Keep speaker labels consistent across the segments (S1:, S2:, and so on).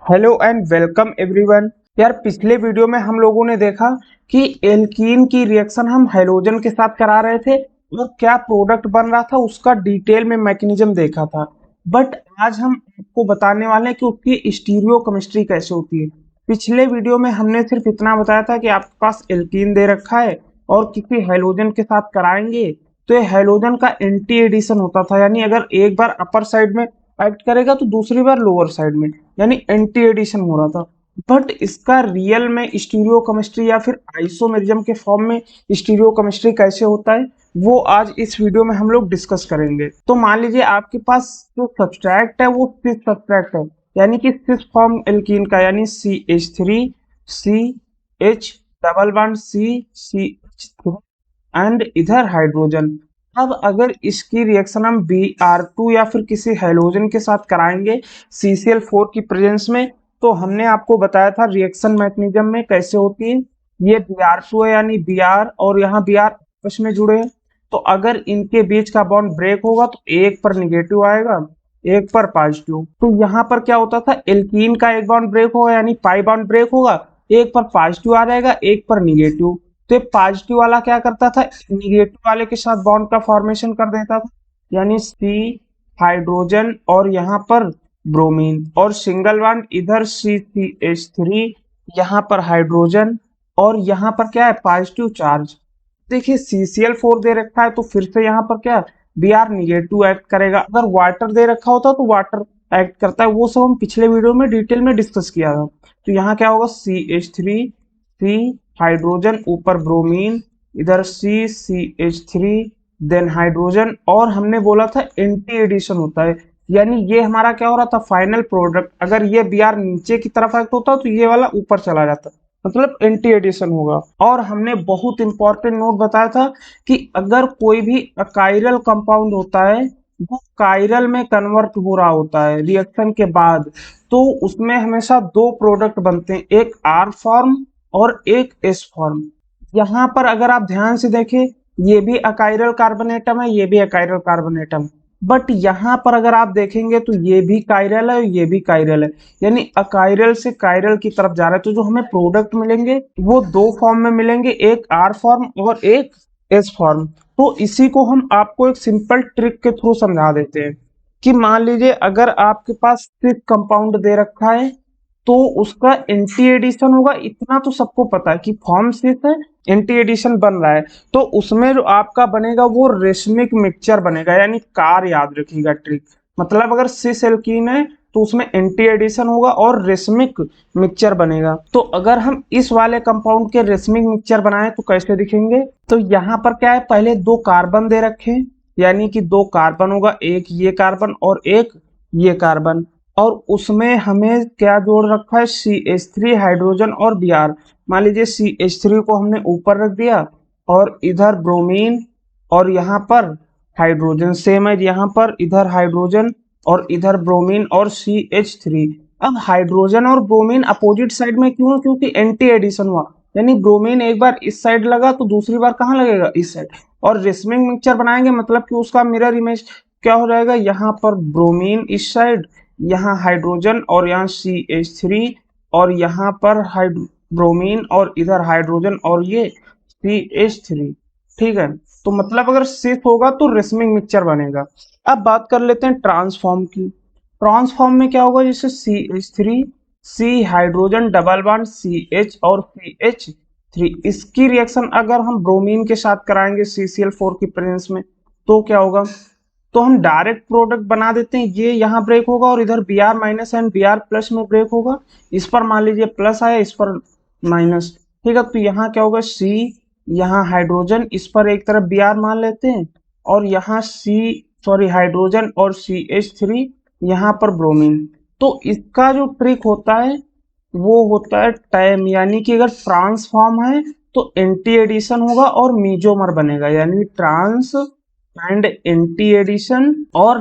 S1: Hello and welcome everyone. यार पिछले video में हम लोगों ने देखा कि एल्कीन की रिएक्शन हम हैलोजन के साथ करा रहे थे और क्या प्रोडक्ट बन रहा था उसका डिटेल में मैकेनिज्म देखा था। बट आज हम आपको बताने वाले हैं कि उसकी स्टीरियोकेमिस्ट्री कैसे होती है। पिछले वीडियो में हमने सिर्फ इतना बताया था कि आपके पास एल्कीन दे रखा है और किसी हैलोजन के साथ कराएंगे तो ये हैलोजन का एंटी एडिशन होता था, यानी अगर एक बार अपर साइड में एक्ट करेगा तो दूसरी बार लोअर साइड में, यानी एंटी एडिशन हो रहा था। बट इसका रियल में स्टीरियोकेमिस्ट्री या फिर आइसोमेरिज्म के फॉर्म में स्टीरियोकेमिस्ट्री कैसे होता है वो आज इस वीडियो में हम लोग डिस्कस करेंगे। तो मान लीजिए आपके पास जो सब्सट्रैक्ट है वो सिस सब्सट्रैक्ट है, यानी कि सिस फॉर्म एल्कीन का, यानी CH3 CH double bond CH3 and इधर हाइड्रोजन। अब अगर इसकी रिएक्शन हम Br2 या फिर किसी हैलोजन के साथ कराएंगे CCl4 की प्रेजेंस में, तो हमने आपको बताया था रिएक्शन मैकेनिज्म में कैसे होती है। ये Br2 है यानी Br और यहाँ Br आपस में जुड़े हैं, तो अगर इनके बीच का बॉन्ड ब्रेक होगा तो एक पर निगेटिव आएगा एक पर पॉजिटिव। तो यहाँ पर क्या होता था, एल्कीन का एक बॉन्ड ब्रेक होगा यानी पाई बॉन्ड ब्रेक होगा, एक पर पॉजिटिव आ जाएगा एक पर निगेटिव। तो पॉजिटिव वाला क्या करता था, निगेटिव वाले के साथ बॉन्ड का फॉर्मेशन कर देता था, यानी C हाइड्रोजन और यहाँ पर ब्रोमीन, और सिंगल बॉन्ड इधर CCH3 यहाँ पर हाइड्रोजन और यहाँ पर क्या है पॉजिटिव चार्ज। देखिए CCl4 दे रखा है तो फिर से यहाँ पर क्या Br निगेटिव एक्ट करेगा। अगर वाटर दे रखा होता तो वाटर एक्ट करता है, वो सब हम पिछले वीडियो में डिटेल में डिस्कस किया था। तो यहाँ क्या होगा CH3 C हाइड्रोजन ऊपर ब्रोमीन, इधर CH3 देन हाइड्रोजन, और हमने बोला था एंटी एडिशन होता है, यानी ये हमारा क्या हो रहा था फाइनल प्रोडक्ट। अगर ये Br नीचे की तरफ एक्ट होता तो ये वाला ऊपर चला जाता, मतलब एंटी एडिशन होगा। और हमने बहुत इंपॉर्टेंट नोट बताया था कि अगर कोई भी अकाइरल कंपाउंड होता है वो कायरल में कन्वर्ट हो रहा होता है रिएक्शन के बाद, तो उसमें हमेशा दो प्रोडक्ट बनते हैं, एक R फॉर्म और एक S फॉर्म। यहाँ पर अगर आप ध्यान से देखें ये भी अकाइरल कार्बन एटम है, ये भी अकाइरल कार्बन एटम, बट यहाँ पर अगर आप देखेंगे तो ये भी कायरल है ये भी कायरल है, यानी अकाइरल से कायरल की तरफ जा रहा है। तो जो हमें प्रोडक्ट मिलेंगे वो दो फॉर्म में मिलेंगे, एक R फॉर्म और एक S फॉर्म। तो इसी को हम आपको एक सिंपल ट्रिक के थ्रू समझा देते हैं कि मान लीजिए अगर आपके पास सिस कंपाउंड दे रखा है तो उसका एंटी एडिशन होगा, इतना तो सबको पता है कि फॉर्म सिस है एंटी एडिशन बन रहा है, तो उसमें जो आपका बनेगा वो रेशमिक मिक्सचर बनेगा, यानी कार याद रखिएगा ट्रिक। मतलब अगर सिस एल्कीन है तो उसमें एंटी एडिशन होगा और रेशमिक मिक्सचर बनेगा। तो अगर हम इस वाले कंपाउंड के रेशमिक मिक्सचर बनाएं तो कैसे दिखेंगे, तो यहाँ पर क्या है पहले दो कार्बन दे रखे हैं, यानी कि दो कार्बन होगा, एक ये कार्बन और एक ये कार्बन, और उसमें हमें क्या जोड़ रखा है CH3 हाइड्रोजन और Br। मान लीजिए CH3 को हमने ऊपर रख दिया और इधर ब्रोमीन और यहाँ पर हाइड्रोजन, सेम है यहाँ पर इधर हाइड्रोजन और इधर ब्रोमीन और CH3। अब हाइड्रोजन और ब्रोमीन अपोजिट साइड में क्यों, क्योंकि एंटी एडिशन हुआ, यानी ब्रोमीन एक बार इस साइड लगा तो दूसरी बार कहाँ लगेगा इस साइड। और रेशमिक मिक्सचर बनाएंगे मतलब कि उसका मिरर इमेज क्या हो जाएगा, यहाँ पर ब्रोमीन इस साइड, यहाँ हाइड्रोजन और यहाँ CH3 और यहाँ पर ब्रोमीन और इधर हाइड्रोजन और ये CH3। ठीक है, तो मतलब अगर सिस होगा तो रेशमिक मिक्सचर बनेगा। अब बात कर लेते हैं ट्रांसफॉर्म की। ट्रांसफॉर्म में क्या होगा, जैसे CH3 C hydrogen double bond CH और CH3, इसकी रिएक्शन अगर हम ब्रोमीन के साथ कराएंगे CCl4 की प्रेजेंस में तो क्या होगा, तो हम डायरेक्ट प्रोडक्ट बना देते हैं, ये यहाँ ब्रेक होगा और इधर Br minus and Br plus में ब्रेक होगा, इस पर मान लीजिए प्लस आया इस पर माइनस। ठीक है, तो यहाँ क्या होगा C, यहाँ हाइड्रोजन, इस पर एक तरफ Br मान लेते हैं और यहाँ हाइड्रोजन और CH3 यहाँ पर ब्रोमीन। तो इसका जो ट्रिक होता है वो होता है टाइम, यानी कि अगर ट्रांसफॉर्म है तो एंटी एडिशन होगा और मीजोमर बनेगा, यानी ट्रांस एंड एंटी एडिशन और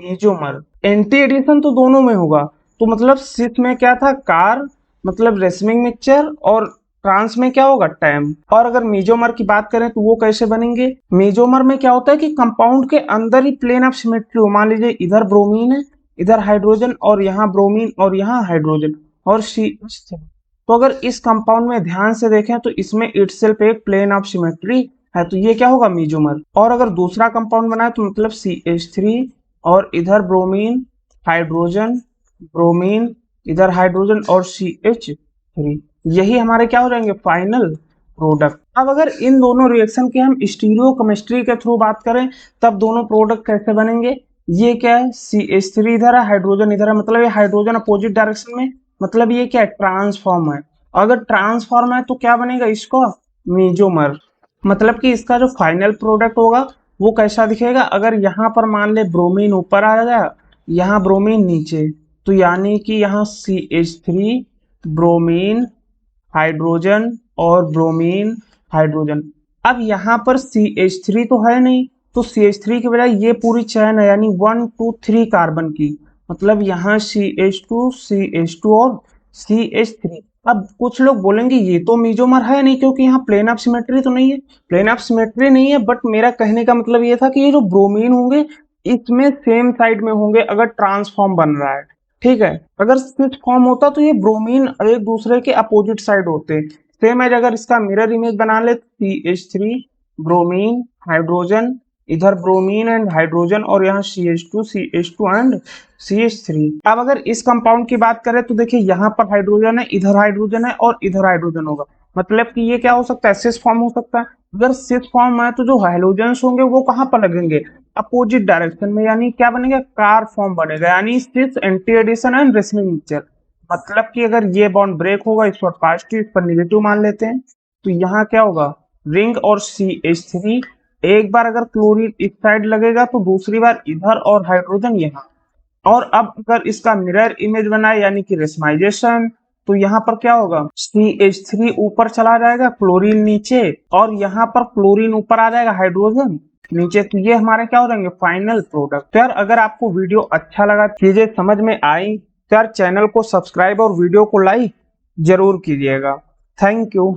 S1: मेजोमर। एंटी एडिशन तो दोनों में होगा, तो मतलब सिस में क्या था कार मतलब रेशमिक मिक्सचर, और ट्रांस में क्या होगा टाइम। और अगर मेजोमर की बात करें तो वो कैसे बनेंगे, मेजोमर में क्या होता है कि कंपाउंड के अंदर ही प्लेन ऑफ सिमेट्री हो, मान लीजिए इधर ब्रोमीन है इधर हाइड्रोजन और यहाँ ब्रोमीन और यहाँ हाइड्रोजन, और CH3। तो अगर इस कंपाउंड में ध्यान से देखें तो इसमें इटसेल्फ एक प्लेन ऑफ सिमेट्री है, तो ये क्या होगा, मीजोमर। और अगर दूसरा कंपाउंड बनाए तो मतलब CH3 और इधर ब्रोमीन हाइड्रोजन, ब्रोमीन इधर हाइड्रोजन और CH3, यही हमारे क्या हो जाएंगे, फाइनल प्रोडक्ट। अब अगर इन दोनों रिएक्शन की हम स्टीरियोकेमिस्ट्री के थ्रू बात करें तब दोनों प्रोडक्ट कैसे बनेंगे। ये क्या है, CH3 इधर है, हाइड्रोजन इधर है, मतलब ये हाइड्रोजन अपोजिट डायरेक्शन में, मतलब ये क्या है, ट्रांसफॉर्म है। अगर ट्रांसफॉर्म है तो क्या बनेगा, इसको मीजोमर। मतलब कि इसका जो फाइनल प्रोडक्ट होगा वो कैसा दिखेगा, अगर यहाँ पर मान ले ब्रोमीन ऊपर आ जाए, यहाँ ब्रोमीन नीचे, तो यानी कि यहाँ CH3 ब्रोमीन हाइड्रोजन और ब्रोमीन हाइड्रोजन। अब यहाँ पर CH3 तो है नहीं, तो CH3 की बजाय ये पूरी चैन है, यानी 1 2 3 कार्बन की, मतलब यहाँ CH2 CH2 और CH3। अब कुछ लोग बोलेंगे ये तो मीजोमर है नहीं, क्योंकि यहाँ प्लेन ऑफ सिमेट्री तो नहीं है। प्लेन ऑफ सिमेट्री नहीं है, बट मेरा कहने का मतलब ये था कि ये जो ब्रोमीन होंगे इसमें सेम साइड में होंगे अगर ट्रांसफॉर्म बन रहा है, ठीक है। अगर स्विच फॉर्म होता तो ये ब्रोमीन एक दूसरे के अपोजिट साइड होते। सेम एज अगर इसका मिरर इमेज बना ले, CH3 ब्रोमीन हाइड्रोजन, इधर ब्रोमीन एंड हाइड्रोजन और यहाँ CH2 एंड CH3। अब अगर इस कंपाउंड की बात करें तो देखिए यहाँ पर हाइड्रोजन है, इधर हाइड्रोजन है और इधर हाइड्रोजन होगा, मतलब कि ये क्या हो सकता है, सिस फॉर्म हो सकता है। अगर सिस फॉर्म है तो जो हैलोजेंस होंगे वो कहाँ पर लगेंगे, अपोजिट डायरेक्शन में, यानी क्या बनेगा, कार फॉर्म बनेगा, यानी cis anti addition and reasoning mixture. मतलब कि अगर ये बॉन्ड ब्रेक होगा, इस पर पॉजिटिव इस पर निगेटिव मान लेते हैं, तो यहाँ क्या होगा, रिंग और CH3। एक बार अगर क्लोरीन इस साइड लगेगा तो दूसरी बार इधर और हाइड्रोजन यहाँ। और अब अगर इसका मिरर इमेज बनाए यानी कि रेसमाइजेशन, तो यहाँ पर क्या होगा, CH3 ऊपर चला जाएगा, क्लोरीन नीचे, और यहाँ पर क्लोरीन ऊपर आ जाएगा, हाइड्रोजन नीचे। तो ये हमारे क्या हो जाएंगे, फाइनल प्रोडक्ट। तो यार अगर आपको वीडियो अच्छा लगा, चीजें समझ में आई, तो यार चैनल को सब्सक्राइब और वीडियो को लाइक जरूर कीजिएगा। Thank you.